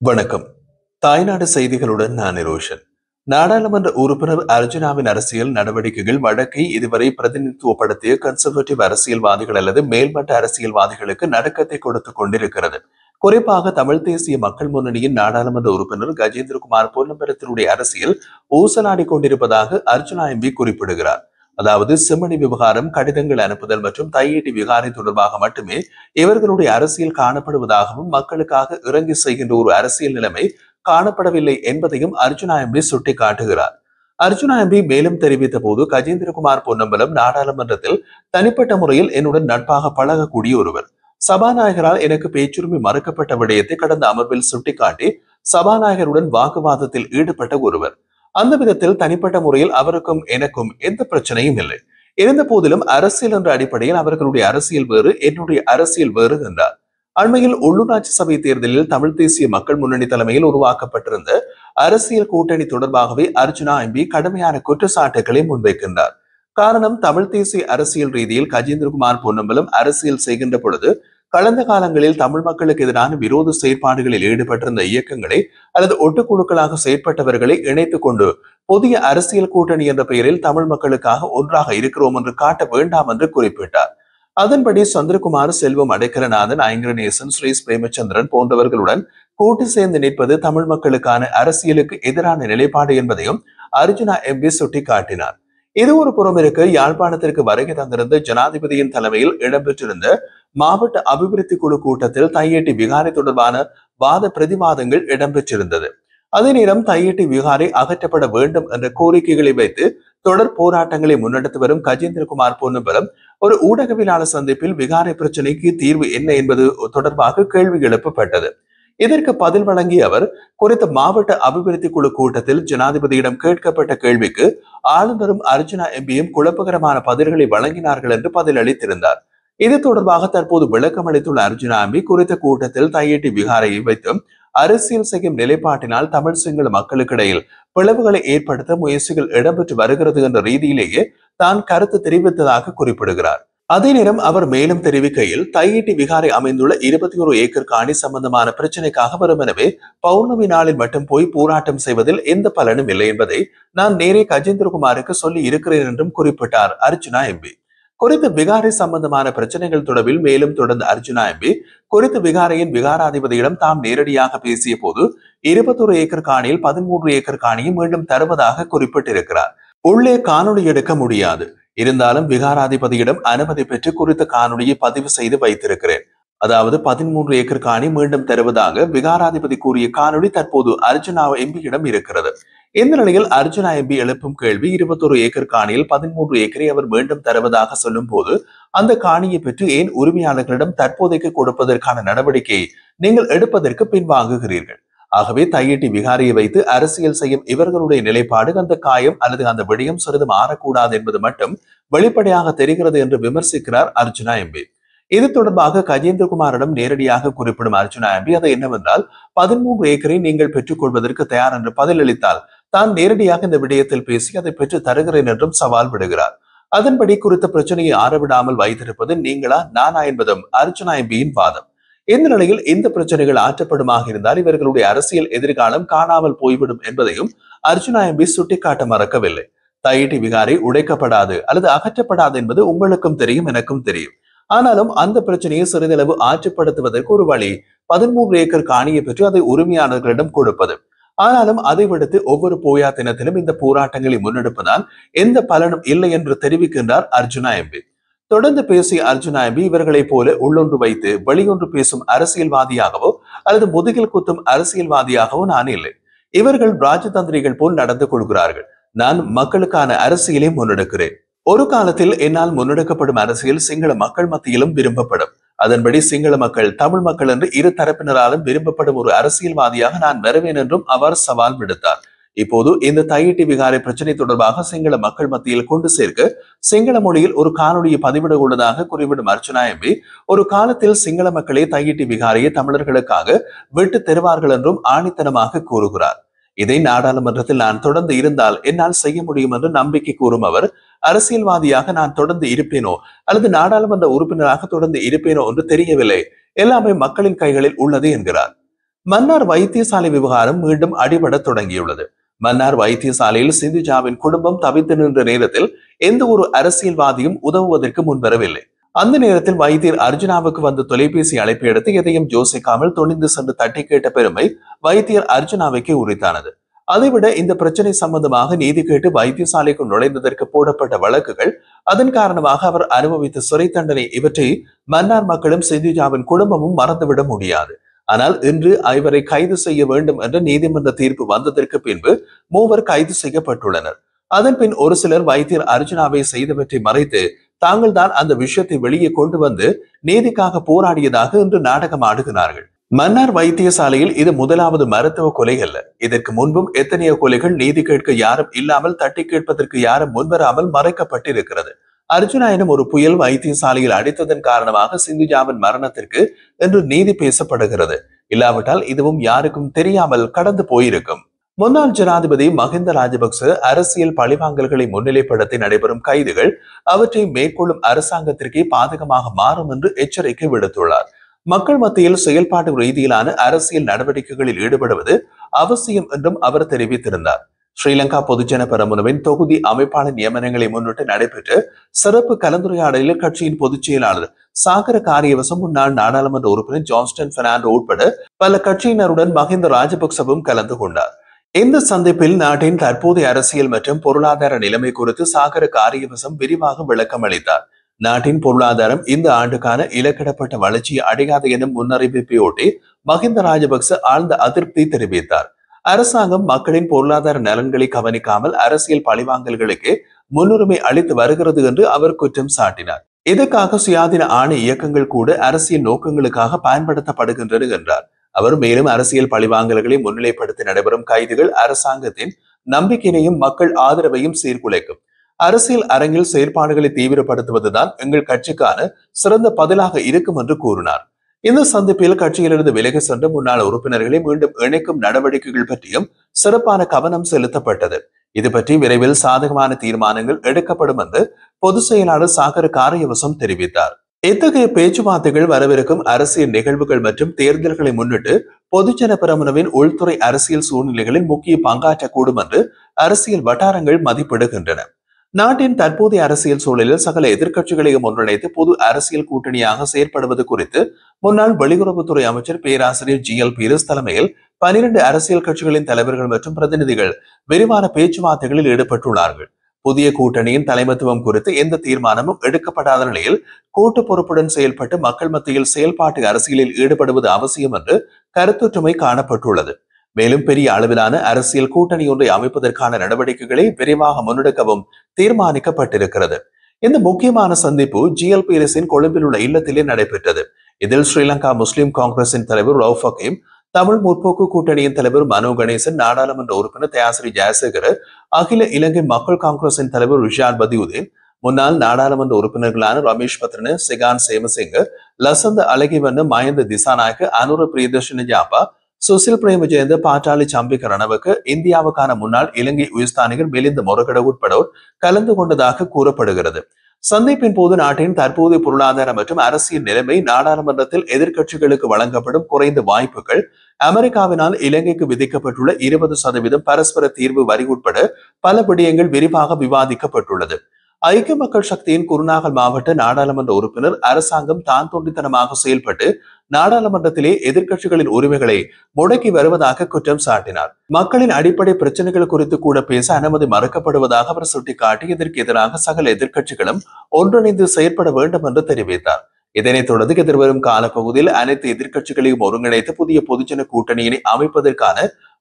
வணக்கம். தாய்நாடு செய்திகளுடன் நான் நிரோஷன். நாடாளுமன்ற உறுப்பினர் அர்ஜுனாவின் அரசியல் நடவடிக்கைகள் வழக்கை இதுவரை பிரதிநிதித்துவப்படுத்திய கன்சர்வேட்டிவ் அரசியல்வாதிகள் அல்லது மேல்மட்ட அரசியல்வாதிகளுக்கு நடுக்கத்தை கொடுத்துக் கொண்டிருக்கிறது. குறிப்பாக தமிழ் தேசிய மக்கள் முன்னணியின் நாடாளுமன்ற உறுப்பினர் கஜேந்திரகுமார் பொன்னம்பலத்தினுடைய அரசியல் ஊசலாடி கொண்டிருப்பதாக அர்ஜுனா எம்பி குறிப்பிடுகிறார். அதாவது செம்மணி விவகாரம், கடிதங்கள் அனுப்புதல் மற்றும் தையீட்டி விகாரை தொடர்பாக மட்டுமே இவர்களுடைய அரசியல் காணப்படுவதாகவும் மக்களுக்காக இறங்கி செய்கின்ற ஒரு அரசியல் நிலைமை காணப்படவில்லை என்பதையும் அர்ஜுனா எம்பி சுட்டிக்காட்டுகிறார். அர்ஜுனா எம்பி மேலும் தெரிவித்த போது, கஜேந்திரகுமார் பொன்னம்பலம் நாடாளுமன்றத்தில் தனிப்பட்ட முறையில் என்னுடன் நட்பாக பழகக்கூடிய ஒருவர். சபாநாயகரால் எனக்கு பேச்சுரிமை மறுக்கப்பட்ட விடயத்தை கடந்த அமர்வில் சுட்டிக்காட்டி சபாநாயகருடன் வாக்குவாதத்தில் ஈடுபட்ட ஒருவர். அந்த விதத்தில் தனிப்பட்ட முறையில் அவருக்கும் எனக்கும் எந்த பிரச்சனையும் இல்லை. இருந்த போதிலும் அரசியல் என்ற அடிப்படையில் அவர்களுடைய அரசியல் வேறு, என்னுடைய அரசியல் வேறு என்றார். அண்மையில் உள்ளூராட்சி சபை தேர்தலில் தமிழ் தேசிய மக்கள் முன்னணி தலைமையில் உருவாக்கப்பட்டிருந்த அரசியல் கூட்டணி தொடர்பாகவே அர்ஜுனா எம்பி கடுமையான குற்றச்சாட்டுகளை முன்வைக்கின்றார். காரணம், தமிழ் தேசிய அரசியல் ரீதியில் கஜேந்திரகுமார் பொன்னம்பலம் அரசியல் செய்கின்ற பொழுது கடந்த காலங்களில் தமிழ் மக்களுக்கு எதிரான விரோத செயற்பாடுகளில் ஈடுபட்டிருந்த இயக்கங்களை அல்லது ஒட்டுக்குழுக்களாக செயற்பட்டவர்களை இணைத்துக் கொண்டு புதிய அரசியல் கூட்டணி என்ற பெயரில் தமிழ் மக்களுக்காக ஒன்றாக இருக்கிறோம் என்று காட்ட வேண்டாம் என்று குறிப்பிட்டார். அதன்படி சந்திரகுமார், செல்வம் அடைக்கலநாதன், ஐங்கரநேசன், ஸ்ரீஸ் பிரேமச்சந்திரன் போன்றவர்களுடன் கூட்டு சேர்ந்து நிற்பது தமிழ் மக்களுக்கான அரசியலுக்கு எதிரான நிலைப்பாடு என்பதையும் அர்ஜுனா எம்பி சுட்டிக்காட்டினார். இது ஒரு புறம் இருக்க, யாழ்ப்பாணத்திற்கு வருகை தந்திருந்த ஜனாதிபதியின் தலைமையில் இடம்பெற்றிருந்த மாவட்ட அபிவிருத்தி குழு கூட்டத்தில் தையேட்டி விகாரை தொடர்பான வாத பிரதிவாதங்கள் இடம்பெற்றிருந்தது. அதே நேரம் தையேட்டி விகாரை அகற்றப்பட வேண்டும் என்ற கோரிக்கைகளை வைத்து தொடர் போராட்டங்களை முன்னெடுத்து வரும் கஜேந்திரகுமார் பொன்னம்பலம் ஒரு ஊடகவியலாளர் சந்திப்பில் விகாரை பிரச்சனைக்கு தீர்வு என்ன என்பது தொடர்பாக கேள்வி எழுப்பப்பட்டது. இதற்கு பதில் வழங்கிய அவர், குறித்த மாவட்ட அபிவிருத்தி குழு கூட்டத்தில் ஜனாதிபதியிடம் கேட்கப்பட்ட கேள்விக்கு ஆளுநரும் அர்ஜுனா எம்பியும் குழப்பகரமான பதில்களை வழங்கினார்கள் என்று பதில் அளித்திருந்தார். இது தொடர்பாக தற்போது விளக்கம் அளித்துள்ள அர்ஜுனா எம்பி, குறித்த கூட்டத்தில் தையேட்டி விகாரையை வைத்து அரசியல் செய்யும் நிலைப்பாட்டினால் தமிழ் சிங்கள மக்களுக்கிடையில் பிளவுகளை ஏற்படுத்த முயற்சிகள் இடம்பெற்று வருகிறது என்ற ரீதியிலேயே தான் கருத்து தெரிவித்ததாக குறிப்பிடுகிறார். அதே நேரம் அவர் மேலும் தெரிவிக்கையில், தையேட்டி விகாரை அமைந்துள்ள 21 ஏக்கர் காணி சம்பந்தமான பிரச்சனைக்காக வெறுமெனவே பௌர்ணமி நாளில் மட்டும் போய் போராட்டம் செய்வதில் எந்த பலனும் இல்லை என்பதை நான் நேரே கஜேந்திரகுமாருக்கு சொல்லி இருக்கிறேன் என்றும் குறிப்பிட்டார் அர்ஜுனா எம்பி. குறித்த விகாரை சம்பந்தமான பிரச்சனைகள் தொடர்பில் மேலும் தொடர்ந்த அர்ஜுனா எம்பி, குறித்த விகாரையின் விகாராதிபதியிடம் தாம் நேரடியாக பேசிய போது 21 ஏக்கர் காணியில் 13 ஏக்கர் காணியும் மீண்டும் தருவதாக குறிப்பிட்டிருக்கிறார். உள்ளே காணொலி எடுக்க முடியாது, இருந்தாலும் விகாராதிபதியிடம் அனுமதி பெற்று குறித்த காணொலியை பதிவு செய்து வைத்திருக்கிறேன். அதாவது 13 ஏக்கர் காணி மீண்டும் தருவதாக விகாராதிபதி கூறிய காணொலி தற்போது அர்ஜுனா எம்பியிடம் இருக்கிறது. இந்த நிலையில் அர்ஜுனா எம்பி எழுப்பும் கேள்வி, 21 ஏக்கர் காணியில் 13 ஏக்கரை அவர் மீண்டும் தருவதாக சொல்லும் போது அந்த காணியை பெற்று ஏன் உரிமையாளர்களிடம் தற்போதைக்கு கொடுப்பதற்கான நடவடிக்கையை நீங்கள் எடுப்பதற்கு பின்வாங்குகிறீர்கள்? ஆகவே தையேட்டி விகாரியை வைத்து அரசியல் செய்யும் இவர்களுடைய நிலைப்பாடு அந்த காயம் அல்லது அந்த விடயம் சிறிது மாறக்கூடாது என்பது மட்டும் வெளிப்படையாக தெரிகிறது என்று விமர்சிக்கிறார் அர்ஜுனா எம்பி. இது தொடர்பாக கஜேந்திரகுமாரிடம் நேரடியாக குறிப்பிடும் அர்ஜுனா எம்பி, அது என்னவென்றால் 13 ஏக்கரை நீங்கள் பெற்றுக் கொள்வதற்கு தயார் என்று பதிலளித்தால் தான் நேரடியாக இந்த விடயத்தில் பேசி அதை பெற்று தருகிறேன் என்றும் சவால் விடுகிறார். அதன்படி குறித்த பிரச்சனையை ஆறவிடாமல் வைத்திருப்பது நீங்களா நானா என்பதும் அர்ஜுனா எம்பியின் வாதம். இந்த நிலையில் இந்த பிரச்சனைகள் ஆற்றப்படுமாக இருந்தால் இவர்களுடைய அரசியல் எதிர்காலம் காணாமல் போய்விடும் என்பதையும் அர்ஜுனா எம்பி சுட்டிக்காட்ட மறக்கவில்லை. தையேட்டி விகாரை உடைக்கப்படாது அல்லது அகற்றப்படாது என்பது உங்களுக்கும் தெரியும், எனக்கும் தெரியும். ஆனாலும் அந்த பிரச்சனையை சிறிதளவு ஆற்றுப்படுத்துவதற்கு ஒரு வழி 13 ஏக்கர் காணியை பெற்று அதை உரிமையாளர்களிடம் கொடுப்பது. ஆனாலும் அதை விடுத்து ஒவ்வொரு போயா தினத்திலும் இந்த போராட்டங்களை முன்னெடுப்பதால் எந்த பலனும் இல்லை என்று தெரிவிக்கின்றார் அர்ஜுனா எம்பி. தொடர்ந்து பேசிய அர்ஜுனா எம்பி, இவர்களைப் போல உள்ளொன்று வைத்து வெளியொன்று பேசும் அரசியல்வாதியாகவோ அல்லது முதுகில் குத்தும் அரசியல்வாதியாகவோ நான் இல்லை. இவர்கள் ராஜதந்திரிகள் போல் நடந்து கொள்கிறார்கள். நான் மக்களுக்கான அரசியலை முன்னெடுக்கிறேன். ஒரு காலத்தில் என்னால் முன்னெடுக்கப்படும் அரசியல் சிங்கள மக்கள் மத்தியிலும் விரும்பப்படும். அதன்படி சிங்கள மக்கள், தமிழ் மக்கள் என்று இரு தரப்பினராலும் விரும்பப்படும் ஒரு அரசியல்வாதியாக நான் வருவேன் என்றும் அவர் சவால் விடுத்தார். இப்போது இந்த தையேட்டி விகாரை பிரச்சனை தொடர்பாக சிங்கள மக்கள் மத்தியில் கொண்டு சேர்க்க சிங்கள மொழியில் ஒரு காணொலியை பதிவிட உள்ளதாக குறிப்பிடும் அர்ச்சனா எம்பி, ஒரு காலத்தில் சிங்கள மக்களே தையேட்டி விகாரையை தமிழர்களுக்காக விட்டு தருவார்கள் என்றும் ஆணித்தனமாக கூறுகிறார். இதை நாடாளுமன்றத்தில் நான் தொடர்ந்து இருந்தால் என்னால் செய்ய முடியும் என்று நம்பிக்கை கூறும் அவர், அரசியல்வாதியாக நான் தொடர்ந்து இருப்பேனோ அல்லது நாடாளுமன்ற உறுப்பினராக தொடர்ந்து இருப்பேனோ என்று தெரியவில்லை, எல்லாமே மக்களின் கைகளில் உள்ளது என்கிறார். மன்னார் வைத்தியசாலை விவகாரம் மீண்டும் அடிபட தொடங்கியுள்ளது. மன்னார் வைத்தியசாலையில் சிந்துஜாவின் குடும்பம் தவித்து நின்ற நேரத்தில் எந்த ஒரு அரசியல்வாதியும் உதவுவதற்கு முன்வரவில்லை. அந்த நேரத்தில் வைத்தியர் அர்ஜுனாவுக்கு வந்த தொலைபேசி அழைப்பை எடுத்து எதையும் யோசிக்காமல் துணிந்து சென்று தட்டி கேட்ட பெருமை வைத்தியர் அர்ஜுனாவுக்கே உரித்தானது. அதைவிட இந்த பிரச்சனை சம்பந்தமாக நீதி கேட்டு வைத்தியசாலைக்கு நுழைந்ததற்கு போடப்பட்ட வழக்குகள், அதன் காரணமாக அவர் அனுபவித்த சிறை தண்டனை, இவற்றை மன்னார் மக்களும் சிந்துஜாவின் குடும்பமும் மறந்துவிட முடியாது. ஆனால் இன்று இவரை கைது செய்ய வேண்டும் என்ற நீதிமன்ற தீர்ப்பு வந்ததற்கு பின்பு மூவர் கைது செய்யப்பட்டுள்ளனர். அதன் பின் ஒரு சிலர் வைத்தியர் அர்ஜுனாவை செய்தவற்றை மறைத்து தாங்கள் தான் அந்த விஷயத்தை வெளியே கொண்டு வந்து நீதிக்காக போராடியதாக இன்று நாடகம் ஆடுகிறார்கள். மன்னார் வைத்தியசாலையில் இது முதலாவது மருத்துவ கொலை அல்ல. இதற்கு முன்பும் எத்தனையோ கொலைகள் நீதி கேட்க யாரும் இல்லாமல், தட்டி கேட்பதற்கு யாரும் முன்வராமல் மறைக்கப்பட்டிருக்கிறது. அர்ஜுனா எனும் ஒரு புயல் வைத்தியசாலையில் அடித்ததன் காரணமாக சிந்துஜாவின் மரணத்திற்கு என்று நீதி பேசப்படுகிறது. இல்லாவிட்டால் இதுவும் யாருக்கும் தெரியாமல் கடந்து போயிருக்கும். முன்னாள் ஜனாதிபதி மஹிந்த ராஜபக்ச அரசியல் பழிவாங்கல்களை முன்னிலைப்படுத்தி நடைபெறும் கைதுகள் அவற்றை மேற்கொள்ளும் அரசாங்கத்திற்கே பாதகமாக மாறும் என்று எச்சரிக்கை விடுத்துள்ளார். மக்கள் மத்தியில் செயல்பாட்டு ரீதியிலான அரசியல் நடவடிக்கைகளில் ஈடுபடுவது அவசியம் என்றும் அவர் தெரிவித்திருந்தார். ஸ்ரீலங்கா பொதுஜன பெரமுனவின் தொகுதி அமைப்பாளர் நியமனங்களை முன்னிட்டு நடைபெற்ற சிறப்பு கலந்துரையாடலில் கட்சியின் பொதுச் செயலாளர் சாகர காரியவசம், முன்னாள் நாடாளுமன்ற உறுப்பினர் ஜான்ஸ்டன் பெர்னாண்டோ உட்பட பல கட்சியினருடன் மஹிந்த ராஜபக்சவும் கலந்து கொண்டார். இந்த சந்திப்பில் நாட்டின் தற்போதைய அரசியல் மற்றும் பொருளாதார நிலைமை குறித்து சாகர காரியவசம் விரிவாக விளக்கம் அளித்தார். நாட்டின் பொருளாதாரம் இந்த ஆண்டுக்கான இலக்கிடப்பட்ட வளர்ச்சியை அடையாது எனும் முன்னறிவிப்பையொட்டி மஹிந்த ராஜபக்ச ஆழ்ந்த அதிருப்தி தெரிவித்தார். அரசாங்கம் மக்களின் பொருளாதார நலன்களை கவனிக்காமல் அரசியல் பழிவாங்கல்களுக்கு முன்னுரிமை அளித்து வருகிறது என்று அவர் குற்றம் சாட்டினார். இதற்காக சுயாதீன ஆணை இயக்கங்கள் கூட அரசியல் நோக்கங்களுக்காக பயன்படுத்தப்படுகின்றன என்றார். அவர் மேலும் அரசியல் பழிவாங்கல்களை முன்னிலைப்படுத்தி நடைபெறும் கைதுகள் அரசாங்கத்தின் நம்பிக்கையினையும் மக்கள் ஆதரவையும் சீர்குலைக்கும். அரசியல் அரங்கில் செயற்பாடுகளை தீவிரப்படுத்துவதுதான் எங்கள் கட்சிக்கான சிறந்த பதிலாக இருக்கும் என்று கூறினார். இந்த சந்திப்பில் கட்சியிலிருந்து விலகி சென்ற முன்னாள் உறுப்பினர்களை மீண்டும் இணைக்கும் நடவடிக்கைகள் பற்றியும் சிறப்பான கவனம் செலுத்தப்பட்டது. இது பற்றி விரைவில் சாதகமான தீர்மானங்கள் எடுக்கப்படும் என்று பொதுச் செயலாளர் சாகர காரியவசம் தெரிவித்தார். இத்தகைய பேச்சுவார்த்தைகள் வரவிருக்கும் அரசியல் நிகழ்வுகள் மற்றும் தேர்தல்களை முன்னிட்டு பொதுஜன பெரமுனவின் உள்துறை அரசியல் சூழ்நிலைகளில் முக்கிய பங்காற்றக்கூடும் என்று அரசியல் வட்டாரங்கள் மதிப்பிடுகின்றன. நாட்டின் தற்போதைய அரசியல் சூழலில் சகல எதிர்க்கட்சிகளையும் ஒன்றிணைத்து பொது அரசியல் கூட்டணியாக செயற்படுவது குறித்து முன்னாள் வெளியுறவுத்துறை அமைச்சர் பேராசிரியர் GL பீரிஸ் தலைமையில் 12 அரசியல் கட்சிகளின் தலைவர்கள் மற்றும் பிரதிநிதிகள் விரிவான பேச்சுவார்த்தைகளில் ஈடுபட்டுள்ளார்கள். புதிய கூட்டணியின் தலைமைத்துவம் குறித்து எந்த தீர்மானமும் எடுக்கப்படாத நிலையில் கூட்டு பொறுப்புடன் செயல்பட்டு மக்கள் மத்தியில் செயல்பாட்டு அரசியலில் ஈடுபடுவது அவசியம் என்று கருத்தொற்றுமை காணப்பட்டுள்ளது. மேலும் பெரிய அளவிலான அரசியல் கூட்டணி ஒன்றை அமைப்பதற்கான நடவடிக்கைகளை விரைவாக முன்னெடுக்கவும் தீர்மானிக்கப்பட்டிருக்கிறது. இந்த முக்கியமான சந்திப்பு GL பீரிஸின் கொழும்பில் உள்ள இல்லத்திலே நடைபெற்றது. இதில் ஸ்ரீலங்கா முஸ்லிம் காங்கிரசின் தலைவர் ரவுஃப் ஹக்கீம், தமிழ் முற்போக்கு கூட்டணியின் தலைவர் மனோ கணேசன், நாடாளுமன்ற உறுப்பினர் தயாசிரி ஜெயசேகர், அகில இலங்கை மக்கள் காங்கிரசின் தலைவர் ரிஷாட் பதியுதீன், முன்னாள் நாடாளுமன்ற உறுப்பினர்களான ரமேஷ் பத்ரன, சிகான் சேமசிங்க, லசந்த அழகிவண்ண, மயந்த திசாநாயக்க, அனுர பிரியதர்ஷன ஜாபா, சுசில் பிரேமஜெயந்த, பாட்டாளி சம்பிக்க ரணவுக்கு, இந்தியாவுக்கான முன்னாள் இலங்கை உயர்ஸ்தானிகர் மிலிந்த மொரகட உட்படோர் கலந்து கொண்டதாக கூறப்படுகிறது. சந்திப்பின் போது நாட்டின் தற்போதைய பொருளாதார மற்றும் அரசியல் நிலைமை, நாடாளுமன்றத்தில் எதிர்க்கட்சிகளுக்கு வழங்கப்படும் குறைந்த வாய்ப்புகள், அமெரிக்காவினால் இலங்கைக்கு விதிக்கப்பட்டுள்ள 20% பரஸ்பர தீர்வு வரி உட்பட பல விடயங்கள் விரிவாக விவாதிக்கப்பட்டுள்ளது. ஐக்கிய மக்கள் சக்தியின் குருநாகல் மாவட்ட நாடாளுமன்ற உறுப்பினர் அரசாங்கம் தான் தோன்றித்தனமாக செயல்பட்டு நாடாளுமன்றத்திலே எதிர்க்கட்சிகளின் உரிமைகளை முடக்கி வருவதாக குற்றம் சாட்டினார். மக்களின் அடிப்படை பிரச்சனைகள் குறித்து கூட பேச அனுமதி மறுக்கப்படுவதாக அவர் சுட்டிக்காட்டி இதற்கு எதிராக சகல எதிர்க்கட்சிகளும் ஒன்றிணைந்து செயற்பட வேண்டும் என்று தெரிவித்தார். இதனைத் தொடர்ந்து எதிர்வரும் காலப்பகுதியில் அனைத்து எதிர்க்கட்சிகளையும் ஒருங்கிணைத்து புதிய பொதுஜன கூட்டணியினை அமைப்பதற்கான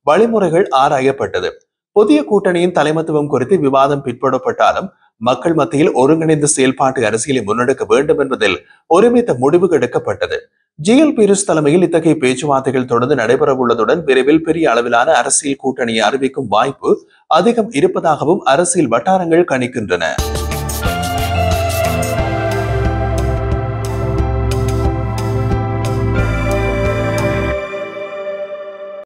வழிமுறைகள் ஆராயப்பட்டது. புதிய கூட்டணியின் தலைமைத்துவம் குறித்து விவாதம் பிற்படப்பட்டாலும் மக்கள் மத்தியில் ஒருங்கிணைந்த செயல்பாட்டு அரசியலை முன்னெடுக்க வேண்டும் என்பதில் ஒருமித்த முடிவு எடுக்கப்பட்டது. GL பீரிஸ் தலைமையில் இத்தகைய பேச்சுவார்த்தைகள் தொடர்ந்து நடைபெறவுள்ளதுடன் விரைவில் பெரிய அளவிலான அரசியல் கூட்டணியை அறிவிக்கும் வாய்ப்பு அதிகம் இருப்பதாகவும் அரசியல் வட்டாரங்கள் கணிக்கின்றன.